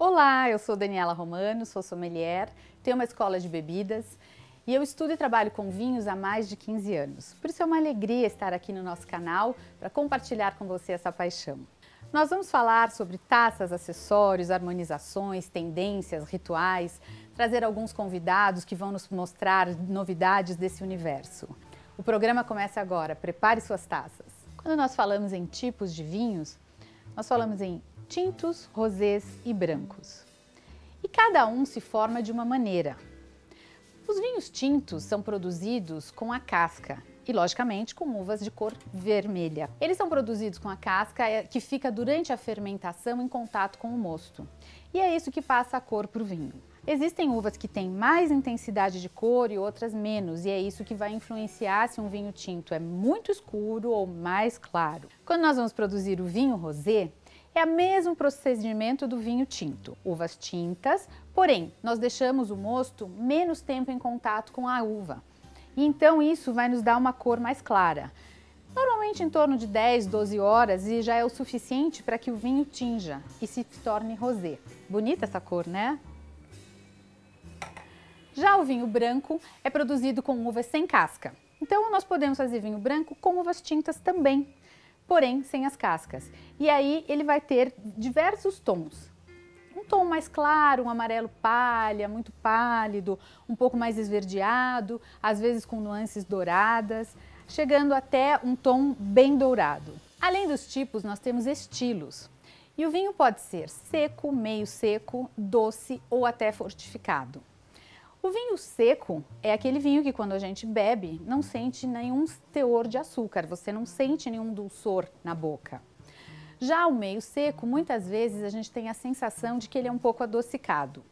Olá, eu sou Daniela Romano, sou sommelier, tenho uma escola de bebidas e eu estudo e trabalho com vinhos há mais de 15 anos. Por isso é uma alegria estar aqui no nosso canal para compartilhar com você essa paixão. Nós vamos falar sobre taças, acessórios, harmonizações, tendências, rituais, trazer alguns convidados que vão nos mostrar novidades desse universo. O programa começa agora, prepare suas taças. Quando nós falamos em tipos de vinhos, nós falamos em tintos, rosés e brancos. E cada um se forma de uma maneira. Os vinhos tintos são produzidos com a casca e, logicamente, com uvas de cor vermelha. Eles são produzidos com a casca que fica durante a fermentação em contato com o mosto. E é isso que passa a cor para o vinho. Existem uvas que têm mais intensidade de cor e outras menos, e é isso que vai influenciar se um vinho tinto é muito escuro ou mais claro. Quando nós vamos produzir o vinho rosé, é o mesmo procedimento do vinho tinto. Uvas tintas, porém, nós deixamos o mosto menos tempo em contato com a uva. E então isso vai nos dar uma cor mais clara. Normalmente em torno de 10, 12 horas e já é o suficiente para que o vinho tinja e se torne rosé. Bonita essa cor, né? Já o vinho branco é produzido com uvas sem casca. Então nós podemos fazer vinho branco com uvas tintas também, porém sem as cascas. E aí ele vai ter diversos tons. Um tom mais claro, um amarelo palha, muito pálido, um pouco mais esverdeado, às vezes com nuances douradas, chegando até um tom bem dourado. Além dos tipos, nós temos estilos. E o vinho pode ser seco, meio seco, doce ou até fortificado. O vinho seco é aquele vinho que quando a gente bebe não sente nenhum teor de açúcar, você não sente nenhum dulçor na boca. Já o meio seco, muitas vezes a gente tem a sensação de que ele é um pouco adocicado.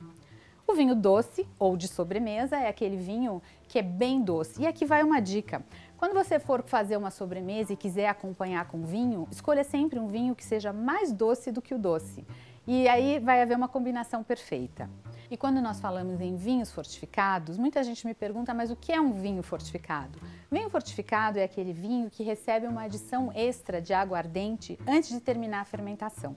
O vinho doce ou de sobremesa é aquele vinho que é bem doce. E aqui vai uma dica. Quando você for fazer uma sobremesa e quiser acompanhar com vinho, escolha sempre um vinho que seja mais doce do que o doce. E aí vai haver uma combinação perfeita. E quando nós falamos em vinhos fortificados, muita gente me pergunta, mas o que é um vinho fortificado? Vinho fortificado é aquele vinho que recebe uma adição extra de aguardente antes de terminar a fermentação.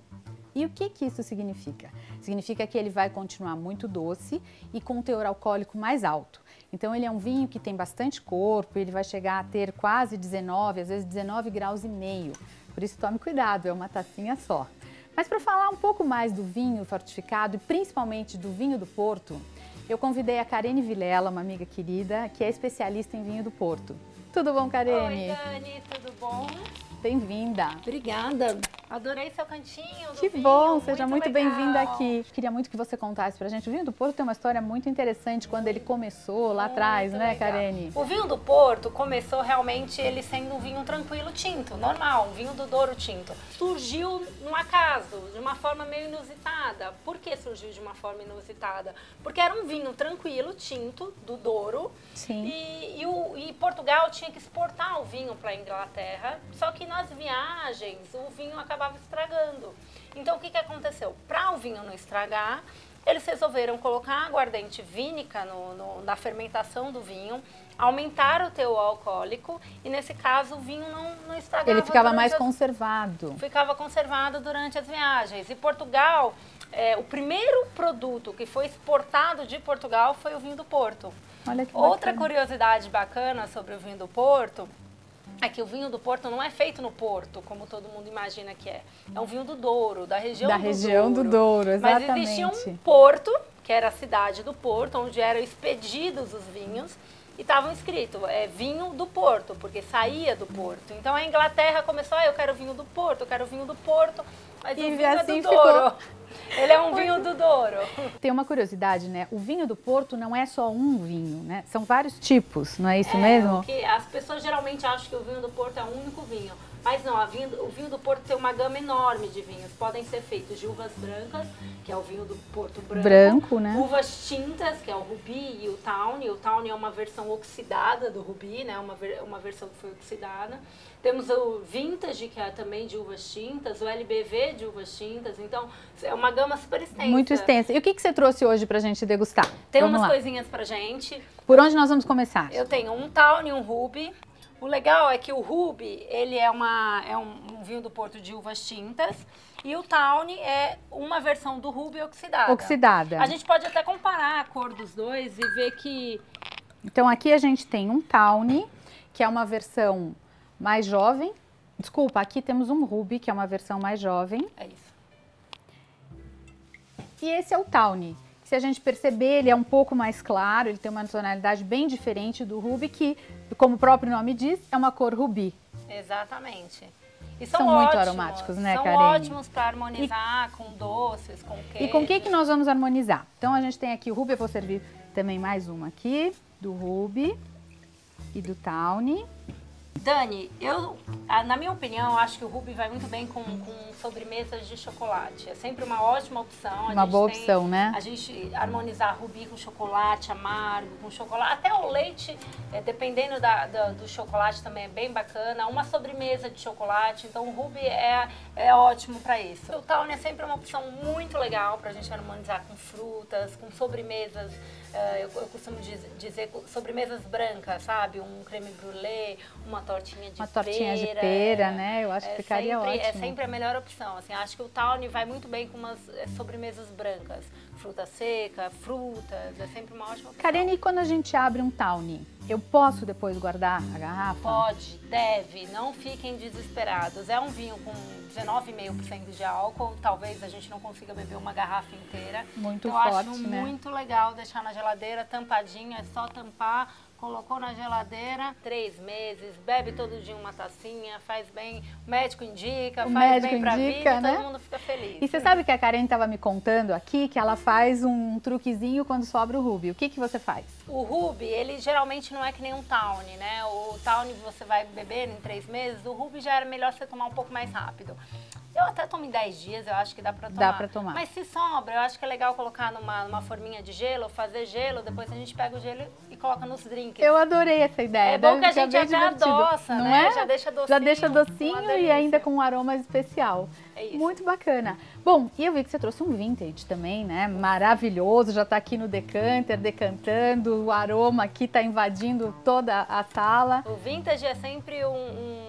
E o que isso significa? Significa que ele vai continuar muito doce e com um teor alcoólico mais alto. Então ele é um vinho que tem bastante corpo, ele vai chegar a ter quase 19, às vezes 19 graus e meio. Por isso tome cuidado, é uma tacinha só. Mas para falar um pouco mais do vinho fortificado e principalmente do vinho do Porto, eu convidei a Karene Vilela, uma amiga querida, que é especialista em vinho do Porto. Tudo bom, Karene? Oi, Dani, tudo bom? Bem-vinda. Obrigada. Adorei seu cantinho do Que vinho, bom, seja muito legal. bem-vinda aqui. Queria muito que você contasse pra gente. O vinho do Porto tem uma história muito interessante quando ele começou lá atrás, né, legal. Karene? O vinho do Porto começou realmente ele sendo um vinho tranquilo tinto, normal, um vinho do Douro tinto. Surgiu num acaso, de uma forma meio inusitada. Por que surgiu de uma forma inusitada? Porque era um vinho tranquilo, tinto, do Douro. Sim. E Portugal tinha que exportar o vinho para a Inglaterra, só que nas viagens o vinho acabava estragando. Então o que aconteceu? Para o vinho não estragar, eles resolveram colocar aguardente vínica na fermentação do vinho, aumentar o teor alcoólico e nesse caso o vinho não estragava. Ele ficava mais conservado. Ficava conservado durante as viagens. E Portugal, o primeiro produto que foi exportado de Portugal foi o vinho do Porto. Olha que bacana. Outra curiosidade bacana sobre o vinho do Porto é que o vinho do Porto não é feito no Porto, como todo mundo imagina que é. É um vinho do Douro, da região do Douro, exatamente. Mas existia um porto, que era a cidade do Porto, onde eram expedidos os vinhos, e estavam escrito, vinho do Porto, porque saía do Porto. Então a Inglaterra começou, eu quero vinho do Porto, eu quero vinho do Porto, mas o vinho assim é do Douro. Ele é um vinho do Douro. Tem uma curiosidade, né? O vinho do Porto não é só um vinho, né? São vários tipos, não é isso mesmo? Porque as pessoas geralmente acham que o vinho do Porto é um único vinho. Mas não, o vinho do Porto tem uma gama enorme de vinhos. Podem ser feitos de uvas brancas, que é o vinho do Porto branco. Branco, né? Uvas tintas, que é o Ruby e o Tawny. O Tawny é uma versão oxidada do Ruby, né? Uma versão que foi oxidada. Temos o Vintage, que é também de uvas tintas, o LBV de uvas tintas. Então, é uma gama super extensa. Muito extensa. E o que você trouxe hoje pra gente degustar? Tem umas coisinhas pra gente. Por onde nós vamos começar? Eu tenho um Tawny e um Ruby. O legal é que o Ruby, ele é um vinho do Porto de uvas tintas. E o Tawny é uma versão do Ruby oxidada. Oxidada. A gente pode até comparar a cor dos dois e ver que... Então aqui a gente tem um Tawny, que é uma versão mais jovem. Desculpa, aqui temos um Ruby, que é uma versão mais jovem. É isso. E esse é o Tawny. Se a gente perceber, ele é um pouco mais claro, ele tem uma tonalidade bem diferente do Ruby, que, como o próprio nome diz, é uma cor rubi. Exatamente. E são muito aromáticos, né, São Karine? ótimos para harmonizar com doces, com queijo. E com o que nós vamos harmonizar? Então a gente tem aqui o Ruby, eu vou servir também mais uma aqui, do Ruby e do Tawny. Dani, na minha opinião, acho que o Ruby vai muito bem com sobremesas de chocolate. É sempre uma ótima opção. Uma boa opção, né? A gente harmonizar Ruby com chocolate amargo, com chocolate, até o leite, dependendo do chocolate também é bem bacana. Uma sobremesa de chocolate, então o Ruby é ótimo para isso. O Tawny é sempre uma opção muito legal para a gente harmonizar com frutas, com sobremesas. Eu costumo dizer sobremesas brancas, sabe? Um creme brulee, uma tortinha de pera, né? Eu acho que ficaria ótimo. É sempre a melhor opção. Assim, acho que o Tawny vai muito bem com umas sobremesas brancas. Fruta seca, frutas, é sempre uma ótima opção. Karine, e quando a gente abre um Tawny, eu posso depois guardar a garrafa? Pode, deve, não fiquem desesperados. É um vinho com 19,5% de álcool, talvez a gente não consiga beber uma garrafa inteira. Muito forte, né? Eu acho muito legal deixar na geladeira tampadinho, é só tampar. Colocou na geladeira, 3 meses, bebe todo dia uma tacinha, faz bem, o médico indica, faz bem pra vida, né? Todo mundo fica feliz. E você sabe que a Karine estava me contando aqui que ela faz um truquezinho quando sobra o Ruby. O que você faz? O Ruby, ele geralmente não é que nem um Tawny, né? O Tawny você vai beber em 3 meses, o Ruby já era melhor você tomar um pouco mais rápido. Eu até tomo em 10 dias, eu acho que dá pra tomar. Dá pra tomar. Mas se sobra, eu acho que é legal colocar numa forminha de gelo, fazer gelo, depois a gente pega o gelo e coloca nos drinks. Eu adorei essa ideia. É bom que a gente até adoça, não né? É? Já deixa docinho. Já deixa docinho e ainda com um aroma especial. É isso. Muito bacana. Bom, e eu vi que você trouxe um vintage também, né? Maravilhoso, já tá aqui no decanter, decantando, o aroma aqui tá invadindo toda a sala. O vintage é sempre um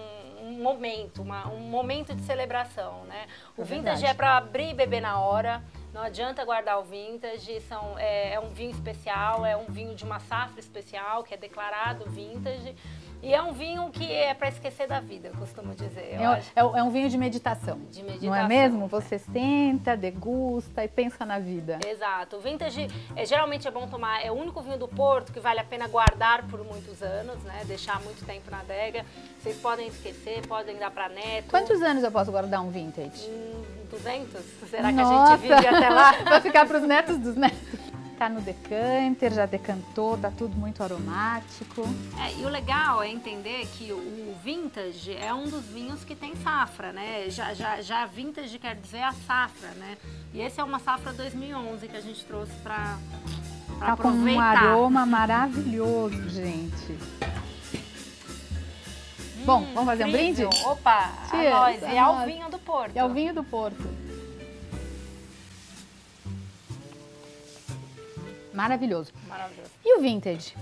momento de celebração, né? O vintage é para abrir e beber na hora. Não adianta guardar o vintage, é um vinho especial, é um vinho de uma safra especial, que é declarado vintage. E é um vinho que é para esquecer da vida, eu costumo dizer. É um vinho de meditação. De meditação. Não é mesmo? Você senta, degusta e pensa na vida. Exato. O vintage, geralmente é bom tomar, é o único vinho do Porto que vale a pena guardar por muitos anos, né? Deixar muito tempo na adega. Vocês podem esquecer, podem dar para neto. Quantos anos eu posso guardar um vintage? 200? Será que a gente vive até lá? Vai ficar para os netos dos netos. Tá no decanter, já decantou, tá tudo muito aromático. E o legal é entender que o vintage é um dos vinhos que tem safra, né? Já vintage quer dizer a safra, né? E esse é uma safra 2011 que a gente trouxe para aproveitar. Com um aroma maravilhoso, gente. Bom, vamos fazer um brinde? Opa, Cheers, a nós. E é o vinho do Porto. É o vinho do Porto. Maravilhoso. Maravilhoso. E o vintage?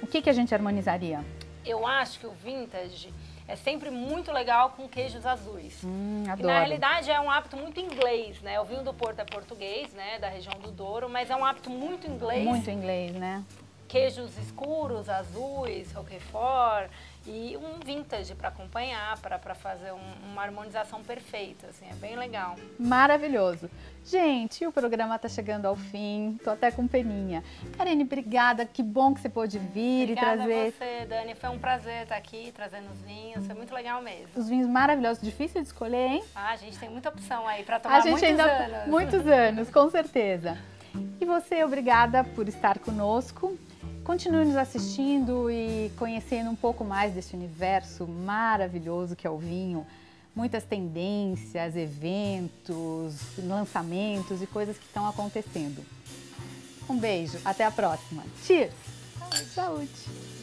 O que a gente harmonizaria? Eu acho que o vintage é sempre muito legal com queijos azuis. Adoro. Que na realidade é um hábito muito inglês, né? O vinho do Porto é português, né? Da região do Douro, mas é um hábito muito inglês. Muito inglês, né? Queijos escuros, azuis, roquefort e um vintage para acompanhar, para fazer uma harmonização perfeita, assim, é bem legal. Maravilhoso. Gente, o programa está chegando ao fim, tô até com peninha. Karine, obrigada, que bom que você pôde vir Obrigada e trazer... a você, Dani, foi um prazer estar aqui trazendo os vinhos, foi muito legal mesmo. Os vinhos maravilhosos, difícil de escolher, hein? A gente tem muita opção aí para tomar muitos anos. Muitos anos, com certeza. E você, obrigada por estar conosco. Continue nos assistindo e conhecendo um pouco mais desse universo maravilhoso que é o vinho. Muitas tendências, eventos, lançamentos e coisas que estão acontecendo. Um beijo, até a próxima. Cheers! Saúde!